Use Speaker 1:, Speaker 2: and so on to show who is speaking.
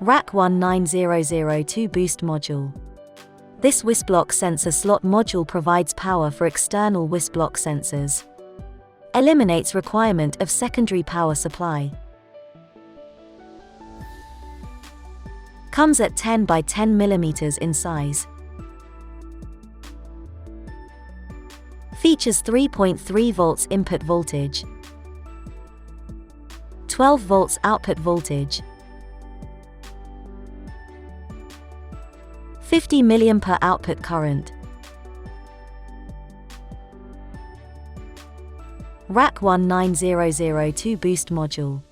Speaker 1: RAK19002 Boost Module. This WisBlock sensor slot module provides power for external WisBlock sensors. Eliminates requirement of secondary power supply. Comes at 10 by 10 mm in size. Features 3.3 volts input voltage, 12 volts output voltage, 50 mA output current. RAK19002 Boost Module.